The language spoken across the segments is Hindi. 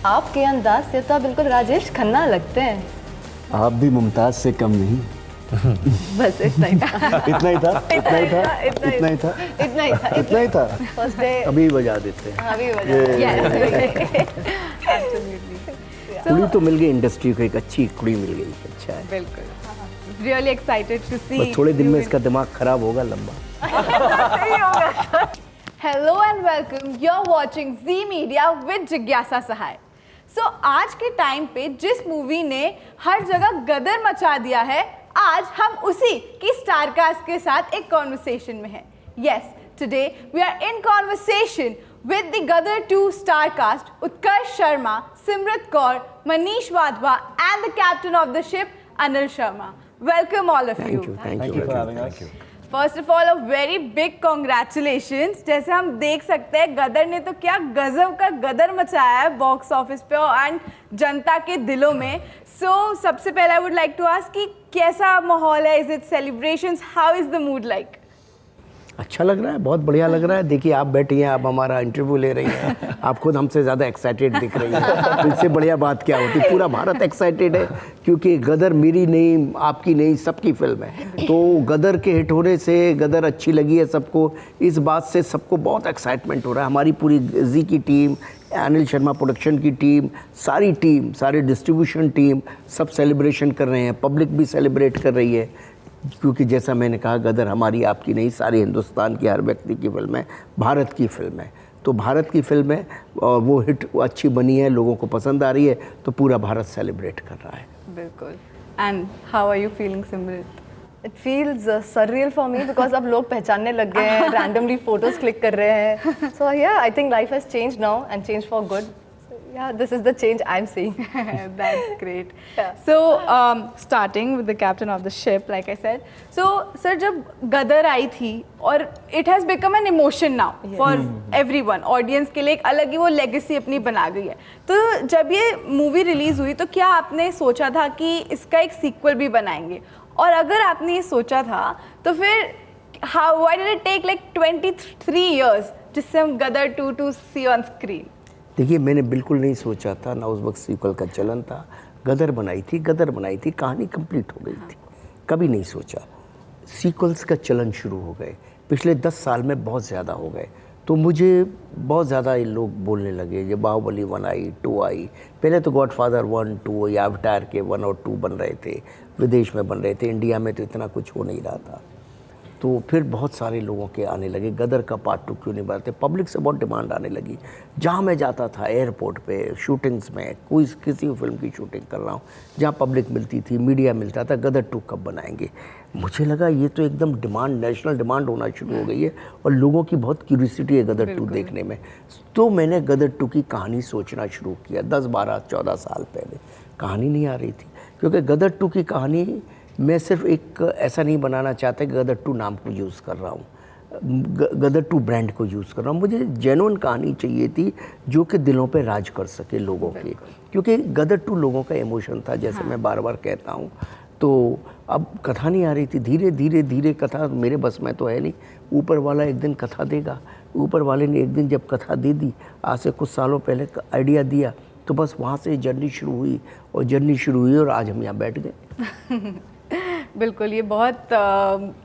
आपके अंदाज से तो आप बिल्कुल राजेश खन्ना लगते हैं। आप भी मुमताज से कम नहीं। बस इतना ही था। इतना ही था। इतना ही था। इतना ही था। इतना ही था। इतना ही था। फर्स्ट डे अभी बजा देते हैं। अभी बजा। कुड़ी तो मिल गई, इंडस्ट्री को एक अच्छी कुड़ी मिल गई। अच्छा है, बिल्कुल। Really excited to see. बस थोड़े दिन में इसका दिमाग खराब होगा लंबा। Hello and welcome, you are watching Zee Media with जिज्ञासा सहाय। सो आज के टाइम पे जिस मूवी ने हर जगह गदर मचा दिया है, आज हम उसी की स्टारकास्ट के साथ एक कॉन्वर्सेशन में हैं। Yes, today we are in conversation with the Gadar 2 star cast, Utkarsh Sharma, Simrat Kaur, Manish Wadhwa and the captain of the ship, Anil Sharma. Welcome all of you. Thank you for having us. First of all, a very big congratulations. जैसे हम देख सकते हैं गदर ने तो क्या गजब का गदर मचाया है बॉक्स ऑफिस पे एंड जनता के दिलों में। So सबसे पहले I would like to ask कि कैसा माहौल है? Is it celebrations? How is the mood like? अच्छा लग रहा है, बहुत बढ़िया लग रहा है। देखिए आप बैठी हैं, आप हमारा इंटरव्यू ले रही हैं, आप खुद हमसे ज़्यादा एक्साइटेड दिख रही हैं, तो इससे बढ़िया बात क्या होती। पूरा भारत एक्साइटेड है क्योंकि गदर मेरी नहीं, आपकी नहीं, सबकी फिल्म है। तो गदर के हिट होने से गदर अच्छी लगी है सबको, इस बात से सबको बहुत एक्साइटमेंट हो रहा है। हमारी पूरी जी की टीम, अनिल शर्मा प्रोडक्शन की टीम, सारी डिस्ट्रीब्यूशन टीम सब सेलिब्रेशन कर रहे हैं, पब्लिक भी सेलिब्रेट कर रही है। क्योंकि जैसा मैंने कहा, गदर हमारी आपकी नहीं, सारे हिंदुस्तान की हर व्यक्ति की फिल्म है, भारत की फिल्म है। तो भारत की फिल्म है, वो हिट अच्छी बनी है, लोगों को पसंद आ रही है, तो पूरा भारत सेलिब्रेट कर रहा है। बिल्कुल। And how are you feeling Simrat? It feels surreal for me because अब लोग पहचानने लग गए हैं, randomly photos click कर रहे हैं. So yeah, I think life has changed now and changed for good. So yeah, this is the change I'm seeing. That's great. Yeah. So starting with the captain of the ship, like I said. So sir, जब गदर आई थी और it has become an emotion now for everyone. Audience के लिए एक अलग ही वो legacy अपनी बना गई है. तो जब ये मूवी रिलीज हुई तो क्या आपने सोचा था कि इसका एक सीक्वल भी बनाएंगे? और अगर आपने ये सोचा था तो फिर why did it take like 23 years जिससे हम गदर 2 to see on screen? देखिए मैंने बिल्कुल नहीं सोचा था, ना उस वक्त सीक्वल का चलन था। गदर बनाई थी, कहानी कंप्लीट हो गई थी, कभी नहीं सोचा। सीक्वल्स का चलन शुरू हो गए, पिछले 10 साल में बहुत ज़्यादा हो गए। तो मुझे बहुत ज़्यादा ये लोग बोलने लगे, जब बाहुबली 1 आई, 2 आई, पहले तो गॉडफादर 1, 2 या अवतार के 1 और 2 बन रहे थे, विदेश में बन रहे थे, इंडिया में तो इतना कुछ हो नहीं रहा था। तो फिर बहुत सारे लोगों के आने लगे, गदर का पार्ट 2 क्यों नहीं बनाते। पब्लिक से बहुत डिमांड आने लगी। जहाँ मैं जाता था एयरपोर्ट पे, शूटिंग्स में, कोई किसी फिल्म की शूटिंग कर रहा हूँ, जहाँ पब्लिक मिलती थी, मीडिया मिलता था, गदर 2 कब बनाएंगे। मुझे लगा ये तो एकदम डिमांड, नेशनल डिमांड होना शुरू हो गई है और लोगों की बहुत क्यूरियोसिटी है गदर 2 देखने में। तो मैंने गदर 2 की कहानी सोचना शुरू किया 10, 12, 14 साल पहले। कहानी नहीं आ रही थी क्योंकि गदर 2 की कहानी मैं सिर्फ एक ऐसा नहीं बनाना चाहता कि गदर 2 नाम को यूज़ कर रहा हूँ, गदर 2 ब्रांड को यूज़ कर रहा हूँ। मुझे जेन्युइन कहानी चाहिए थी जो कि दिलों पे राज कर सके लोगों के, क्योंकि गदर 2 लोगों का इमोशन था, जैसे मैं बार बार कहता हूँ। तो अब कथा नहीं आ रही थी, धीरे कथा मेरे बस में तो है नहीं, ऊपर वाला एक दिन कथा देगा। ऊपर वाले ने एक दिन जब कथा दे दी, आज से कुछ सालों पहले आइडिया दिया, तो बस वहाँ से जर्नी शुरू हुई और आज हम यहाँ बैठ गए। बिल्कुल, ये बहुत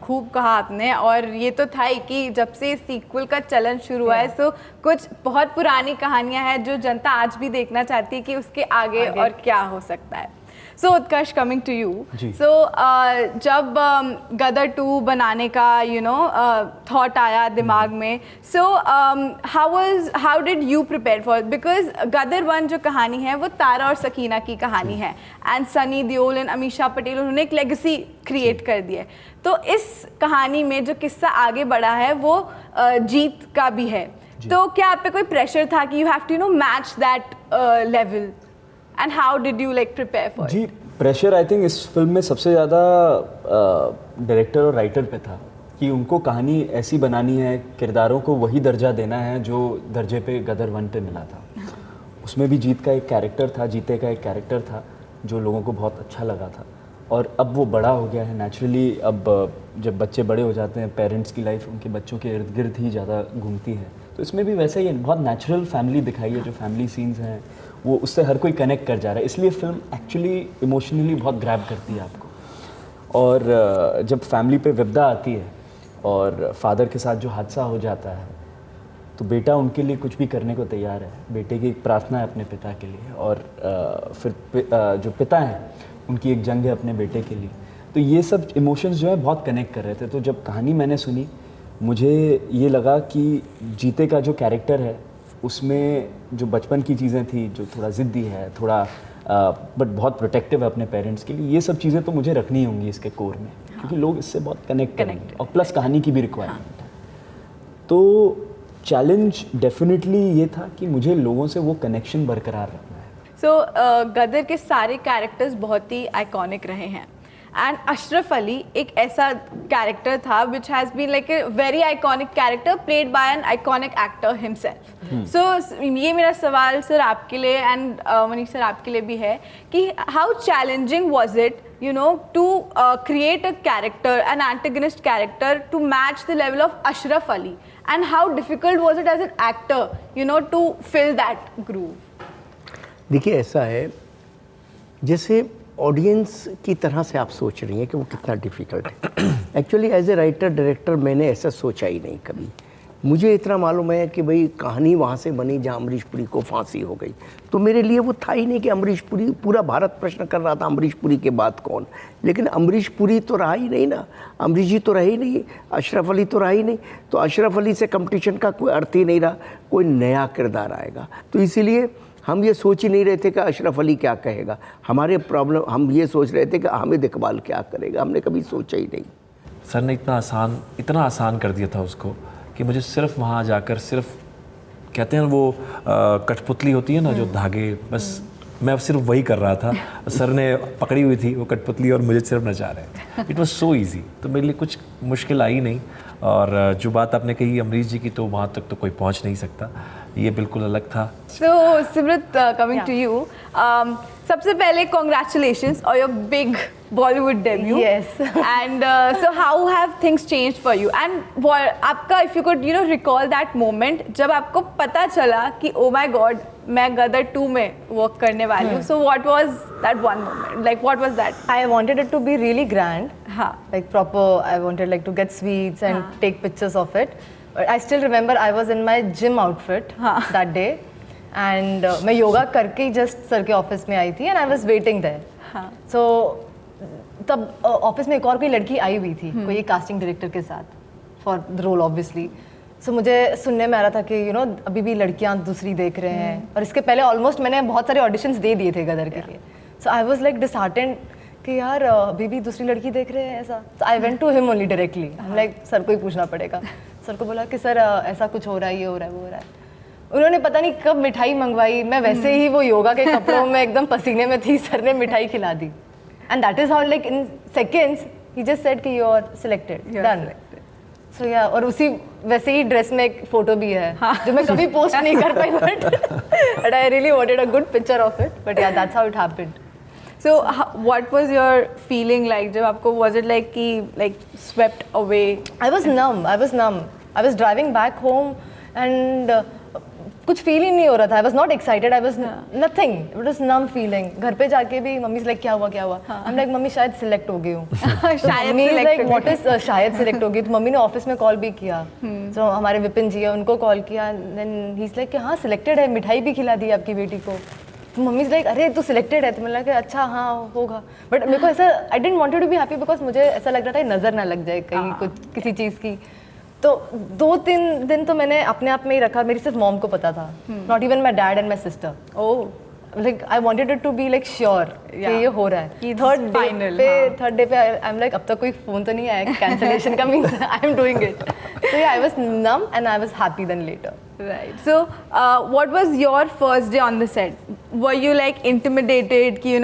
खूब कहा आपने। और ये तो था ही कि जब से सीक्वल का चलन शुरू हुआ है, सो कुछ बहुत पुरानी कहानियां हैं जो जनता आज भी देखना चाहती है कि उसके आगे और क्या हो सकता है। So Utkarsh, coming to you, so जब गदर 2 बनाने का थॉट आया दिमाग में, so how did you prepare for, because Gadar 1 जो कहानी है वो तारा और सकीना की कहानी है, एंड सनी देओल एंड अमीषा पटेल उन्होंने एक लेगेसी क्रिएट कर दी है। तो इस कहानी में जो किस्सा आगे बढ़ा है वो जीत का भी है। तो क्या आप पे कोई प्रेशर था कि you have to match that level? And how did you like prepare for it? जी, प्रेशर आई थिंक इस फिल्म में सबसे ज़्यादा डायरेक्टर और राइटर पे था कि उनको कहानी ऐसी बनानी है, किरदारों को वही दर्जा देना है जो दर्जे पे गदर 1 पे मिला था। उसमें भी जीत का एक कैरेक्टर था, जीते का एक कैरेक्टर था जो लोगों को बहुत अच्छा लगा था। और अब वो बड़ा हो गया है नेचुरली। अब जब बच्चे बड़े हो जाते हैं, पेरेंट्स की लाइफ उनके बच्चों के इर्द गिर्द ही ज़्यादा घूमती है, तो इसमें भी वैसा ही है, बहुत नेचुरल फैमिली दिखाई है। जो फैमिली सीन्स हैं वो उससे हर कोई कनेक्ट कर जा रहा है, इसलिए फिल्म एक्चुअली इमोशनली बहुत ग्रैब करती है आपको। और जब फैमिली पे विपदा आती है और फादर के साथ जो हादसा हो जाता है, तो बेटा उनके लिए कुछ भी करने को तैयार है। बेटे की एक प्रार्थना है अपने पिता के लिए, और फिर जो पिता हैं उनकी एक जंग है अपने बेटे के लिए। तो ये सब इमोशंस जो है बहुत कनेक्ट कर रहे थे। तो जब कहानी मैंने सुनी, मुझे ये लगा कि जीते का जो कैरेक्टर है उसमें जो बचपन की चीज़ें थी, जो थोड़ा ज़िद्दी है, थोड़ा बट बहुत प्रोटेक्टिव है अपने पेरेंट्स के लिए, ये सब चीज़ें तो मुझे रखनी होंगी इसके कोर में, क्योंकि लोग इससे बहुत कनेक्ट करेंगे, और प्लस कहानी की भी रिक्वायरमेंट है। तो चैलेंज डेफिनेटली ये था कि मुझे लोगों से वो कनेक्शन बरकरार रखना है। सो गदर के सारे कैरेक्टर्स बहुत ही आइकॉनिक रहे हैं, एंड अशरफ अली एक ऐसा कैरेक्टर था which has been like a very iconic character played by an iconic actor himself. So ये मेरा सवाल सर आपके लिए एंड मनीष सर आपके लिए भी है कि how challenging was it to create a character, an antagonist character to match the level of Ashraf Ali, and how difficult was it as an actor to fill that groove? देखिए ऐसा है, जैसे ऑडियंस की तरह से आप सोच रही हैं कि वो कितना डिफ़िकल्ट है। Actually as a writer director मैंने ऐसा सोचा ही नहीं कभी। मुझे इतना मालूम है कि भाई कहानी वहाँ से बनी जहाँ अमरीश पुरी को फांसी हो गई, तो मेरे लिए वो था ही नहीं कि अमरीश पुरी, पूरा भारत प्रश्न कर रहा था अमरीश पुरी के बाद कौन। लेकिन अमरीश पुरी तो रहा ही नहीं ना, अमरीश जी तो रहे ही नहीं, अशरफ अली तो रहा ही नहीं, तो अशरफ अली से कंपटीशन का कोई अर्थ ही नहीं रहा, कोई नया किरदार आएगा। तो इसीलिए हम ये सोच ही नहीं रहे थे कि अशरफ अली क्या कहेगा। हमारे प्रॉब्लम, हम ये सोच रहे थे कि हामिद इकबाल क्या करेगा, हमने कभी सोचा ही नहीं। सर ने इतना आसान कर दिया था उसको कि मुझे सिर्फ वहाँ जाकर, सिर्फ कहते हैं वो कठपुतली होती है ना जो धागे, बस मैं सिर्फ वही कर रहा था। सर ने पकड़ी हुई थी वो कठपुतली और मुझे सिर्फ नचा रहे। इट वाज सो इजी, तो मेरे लिए कुछ मुश्किल आई नहीं। और जो बात आपने कही अमरीश जी की, तो वहाँ तक तो कोई पहुँच नहीं सकता, ये बिल्कुल अलग था। So Simrat, coming to you, सबसे पहले congratulations on your big Bollywood debut. Yes. And so how have things changed for you? And आपका, if you could recall that moment जब आपको पता चला कि oh my God, मैं गदर 2 में work करने वाली हूँ. So what was that one moment? Like what was that? I wanted it to be really grand. हाँ. Like proper, I wanted like to get sweets and take pictures of it. But I still remember I was in my gym outfit that day, and मैं योगा करके ही just सर के ऑफिस में आई थी, and I was waiting there. So तब ऑफिस में एक और कोई लड़की आई हुई थी, कोई कास्टिंग डायरेक्टर के साथ for the role obviously. So मुझे सुनने में आ रहा था कि अभी भी लड़कियां दूसरी देख रहे हैं, और इसके पहले ऑलमोस्ट मैंने बहुत सारे ऑडिशंस दे दिए थे गदर के लिए. So I was like disheartened कि यार अभी भी दूसरी लड़की देख रहे हैं ऐसा. So I went to him only directly. I'm like sir को ही पूछना पड़ेगा. सर को बोला कि सर ऐसा कुछ हो रहा है, ये हो रहा है, वो हो रहा है. उन्होंने पता नहीं कब मिठाई मंगवाई, मैं वैसे ही वो योगा के कपड़ों में एकदम पसीने में थी, सर ने मिठाई खिला दी. And that is how like in seconds he just said कि you're selected, done. So yeah, और उसी वैसे ही ड्रेस में एक फोटो भी है जो मैं कभी पोस्ट नहीं कर पाई, but I really wanted a good picture of it. But yeah, that's how it happened. So what was your feeling like जब आपको, was it like कि like swept away? I was numb. I was driving back home and कुछ फील ही नहीं हो रहा था. I was not excited. I was nothing. It was numb feeling. घर पे जाके भी मम्मी से like क्या हुआ? I'm like मम्मी शायद select हो गई हूँ. मम्मी like what is शायद select हो गई. तो मम्मी ने ऑफिस में कॉल भी किया. तो हमारे विपिन जी है, उनको कॉल किया. Then he's like कि हाँ selected है, मिठाई भी खिला दी आपकी बेटी को. तो मम्मी लाइक अरे तू सिलेक्टेड है. तो मैंने लगा अच्छा हाँ होगा. बट मेरे को ऐसा I didn't want to be happy because मुझे ऐसा लग रहा था नज़र ना लग जाए कहीं कुछ किसी चीज़ की. तो 2-3 दिन तो मैंने अपने आप में ही रखा. मेरी सिर्फ मॉम को पता था, not even my dad and my sister. Oh like I wanted it to be like sure कि ये हो रहा है. थर्ड डे पे आई एम लाइक अब तक कोई फ़ोन तो नहीं आया कैंसिलेशन का, means I am doing it. So yeah, I was numb and I was happy then later. Right. So, what was your first day on the set? Were you like intimidated कि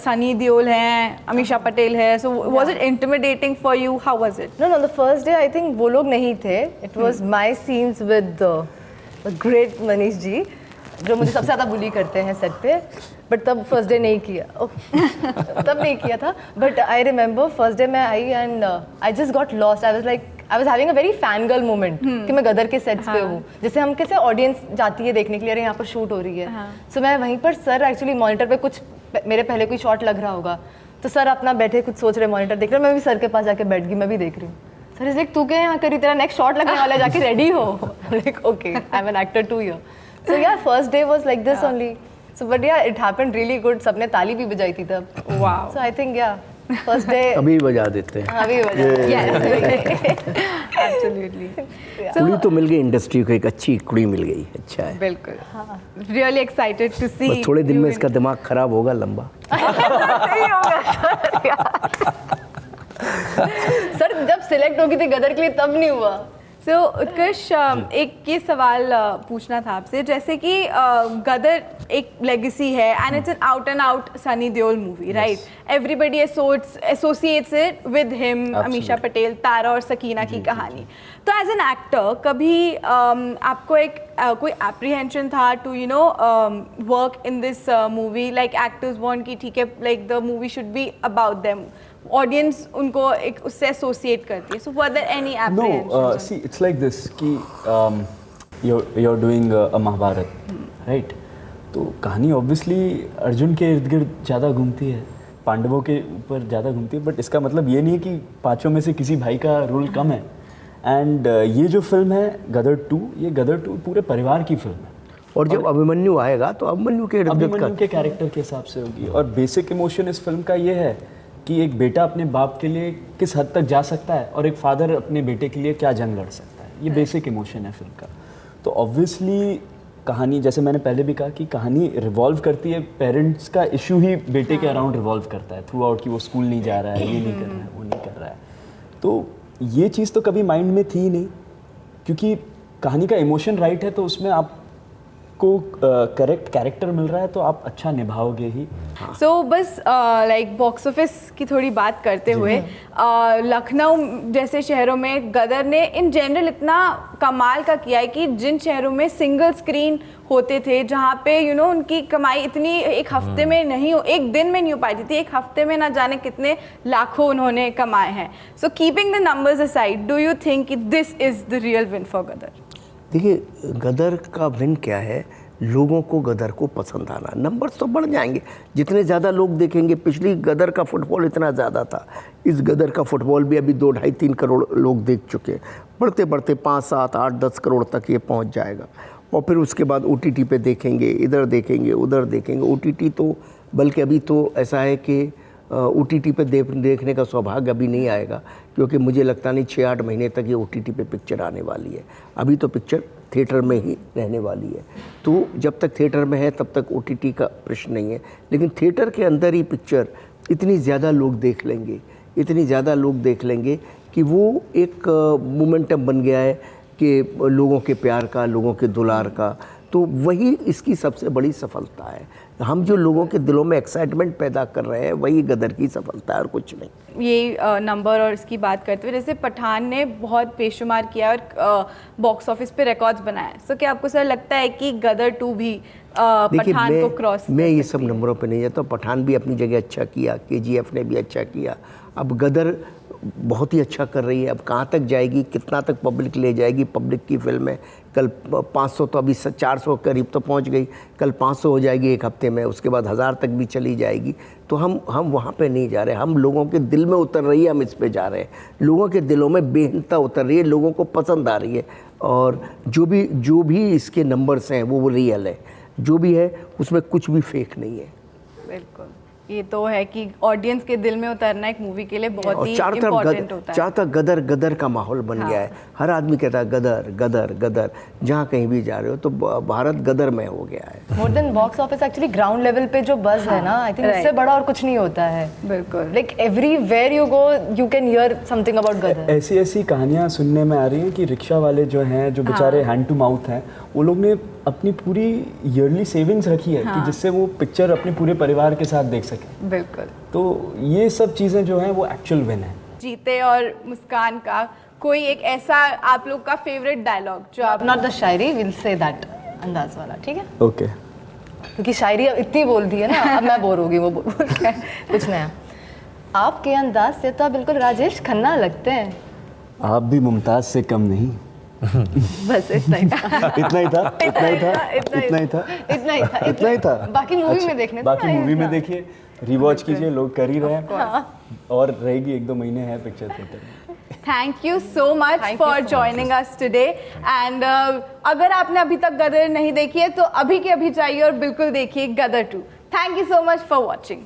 Sunny Deol है, Amisha Patel है, so was it intimidating for you? How was it? No, the first day I think वो लोग नहीं थे. It was my scenes with the great Manish जी, जो मुझे सबसे ज़्यादा बुली करते हैं सेट पे. बट तब फर्स्ट डे नहीं किया. तब नहीं किया था. But I remember first day मैं I and I just got lost. I was like I was having a very fan girl moment कि मैं गदर के सेट्स पे हूँ, जैसे हम कैसे ऑडियंस जाती है देखने के लिए, अरे यहाँ पर शूट हो रही है, सो मैं वहीं पर सर एक्चुअली मॉनिटर पे कुछ मेरे पहले कोई शॉट लग रहा होगा, तो सर अपना बैठे कुछ सोच रहे, मॉनिटर देख रहे, मैं भी सर के पास जाके बैठ गई, मैं भी देख रही हूँ। सर इज लाइक तू क्या यहाँ करी, तेरा नेक्स्ट शॉट लगने वाला है, जाके रेडी हो। Like okay, I am an actor too here. So yeah first day was like this only. So but yeah it happened really good, सबने ताली भी बजाई थी तब। Wow. So I think yeah first day अभी बजा देते हैं। अभी एब्सोल्युटली। कुड़ी तो मिल गई, इंडस्ट्री को एक अच्छी कुड़ी मिल गई, अच्छा है। बिल्कुल, रियली एक्साइटेड टू सी। बस थोड़े दिन में इसका दिमाग खराब होगा लंबा। सर जब सिलेक्ट होगी थी गदर के लिए तब नहीं हुआ। सो उत्कर्ष, एक ये सवाल पूछना था आपसे, जैसे कि गदर एक लेगेसी है and it's an out and out Sunny Deol movie, right? Everybody associates it with him, Amisha Patel, Tara और सकीना की कहानी। तो एज एन एक्टर कभी आपको एक कोई एप्रीहेंशन था to you know work in this movie, like actors want कि ठीक है like the movie should be about them, audience उनको एक उससे एसोसिएट करती है, so were there any apprehension? No, see, it's like this कि you're doing a Mahabharat, right? तो कहानी ऑब्वियसली अर्जुन के इर्द गिर्द ज़्यादा घूमती है, पांडवों के ऊपर ज़्यादा घूमती है, बट इसका मतलब ये नहीं है कि पांचों में से किसी भाई का रोल कम है। एंड ये जो फिल्म है गदर 2, ये गदर 2 पूरे परिवार की फिल्म है, और जब अभिमन्यु आएगा तो अभिमन्यु के इर्द गिर्द अभिमन्यु के कैरेक्टर के हिसाब से होगी। और बेसिक इमोशन इस फिल्म का ये है कि एक बेटा अपने बाप के लिए किस हद तक जा सकता है और एक फादर अपने बेटे के लिए क्या जंग लड़ सकता है, ये बेसिक इमोशन है फिल्म का। तो ऑब्वियसली कहानी, जैसे मैंने पहले भी कहा कि कहानी रिवॉल्व करती है, पेरेंट्स का इशू ही बेटे के अराउंड रिवॉल्व करता है थ्रू आउट, कि वो स्कूल नहीं जा रहा है, ये नहीं कर रहा है, वो नहीं कर रहा है। तो ये चीज़ तो कभी माइंड में थी नहीं, क्योंकि कहानी का इमोशन राइट है तो उसमें आपको करेक्ट कैरेक्टर मिल रहा है तो आप अच्छा निभाओगे ही। सो बस लाइक बॉक्स ऑफिस की थोड़ी बात करते हुए, लखनऊ जैसे शहरों में गदर ने इन जनरल इतना कमाल का किया है कि जिन शहरों में सिंगल स्क्रीन होते थे, जहाँ पे यू नो उनकी कमाई इतनी एक हफ्ते में नहीं हो, एक दिन में नहीं हो पाती थी, एक हफ्ते में ना जाने कितने लाखों उन्होंने कमाए हैं। So keeping the numbers aside, do you think कि this is the real win for Gadar? देखिए, गदर का विन क्या है, लोगों को गदर को पसंद आना। नंबर्स तो बढ़ जाएंगे, जितने ज़्यादा लोग देखेंगे। पिछली गदर का फुटबॉल इतना ज़्यादा था, इस गदर का फुटबॉल भी अभी 2, 2.5, 3 करोड़ लोग देख चुके हैं। बढ़ते बढ़ते 5, 7, 8, 10 करोड़ तक ये पहुंच जाएगा। और फिर उसके बाद OTT पे देखेंगे, इधर देखेंगे, उधर देखेंगे। OTT तो बल्कि अभी तो ऐसा है कि OTT पे देखने का सौभाग्य अभी नहीं आएगा, क्योंकि मुझे लगता नहीं 6-8 महीने तक ये OTT पे पिक्चर आने वाली है। अभी तो पिक्चर थिएटर में ही रहने वाली है, तो जब तक थिएटर में है तब तक OTT का प्रश्न नहीं है। लेकिन थिएटर के अंदर ही पिक्चर इतनी ज़्यादा लोग देख लेंगे, इतनी ज़्यादा लोग देख लेंगे कि वो एक मोमेंटम बन गया है कि लोगों के प्यार का, लोगों के दुलार का। तो वही इसकी सबसे बड़ी सफलता है। हम जो लोगों के दिलों में एक्साइटमेंट पैदा कर रहे हैं, वही गदर की सफलता है और कुछ नहीं। ये नंबर और इसकी बात करते हुए, जैसे पठान ने बहुत बेशुमार किया और बॉक्स ऑफिस पे रिकॉर्ड्स बनाए, सो क्या आपको सर लगता है कि गदर 2 भी पठान को क्रॉस? मैं ये सब नंबरों पे नहीं जाता। पठान भी अपनी जगह अच्छा किया, KGF ने भी अच्छा किया, अब गदर बहुत ही अच्छा कर रही है। अब कहाँ तक जाएगी, कितना तक पब्लिक ले जाएगी, पब्लिक की फिल्म है। कल 500 तो अभी 400 करीब तो पहुंच गई, कल 500 हो जाएगी एक हफ्ते में, उसके बाद 1000 तक भी चली जाएगी। तो हम वहाँ पे नहीं जा रहे, हम लोगों के दिल में उतर रही है, हम इस पे जा रहे हैं। लोगों के दिलों में बेहनता उतर रही है, लोगों को पसंद आ रही है। और जो भी इसके नंबर्स हैं वो रियल है, जो भी है उसमें कुछ भी फेक नहीं है। बिल्कुल, ये तो है कि ऑडियंस के दिल में उतरना एक मूवी के लिए बहुत ही इम्पोर्टेंट होता है। चारों तरफ गदर गदर का माहौल बन गया है। हर आदमी कहता है गदर गदर गदर, जहाँ कहीं भी जा रहे हो तो भारत गदर में हो गया है। More than box office, actually ground level पे जो बज़ है ना, आई थिंक उससे बड़ा और कुछ नहीं होता है। बिल्कुल, like everywhere you go you can hear something about Gadar. ऐसी कहानियाँ सुनने में आ रही हैं कि रिक्शा वाले जो हैं, जो बेचारे हैंड टू माउथ हैं, वो लोग ने अपनी पूरी ईयरली सेविंग्स रखी है कि जिससे वो पिक्चर अपने पूरे परिवार के साथ देख सकें। बिल्कुल, तो ये सब चीज़ें जो हैं वो एक्चुअल विन है। जीते और मुस्कान का कोई एक ऐसा आप लोग का फेवरेट डायलॉग जो आप? Not the Shayari, will say that अंदाज वाला, ठीक है? ओके। क्योंकि शायरी अब इतनी बोल दी है ना, अब मैं बोर हो गई वो बोल के। कुछ नया। आपके अंदाज से तो आप बिल्कुल राजेश खन्ना लगते हैं। आप भी मुमताज से कम नहीं। बस इतना ही था। इतना ही था, इतना ही था, इतना ही था, इतना ही था। बाकी मूवी में देखने बाकी मूवी में देखिए, रिवॉच कीजिए, लोग कर ही रहे हैं। हाँ। और रहेगी 1-2 महीने है पिक्चर थिएटर में। Thank you so much for joining us today and अगर आपने अभी तक गदर नहीं देखी है तो अभी के अभी जाइए और बिल्कुल देखिए गदर 2। Thank you so much for watching.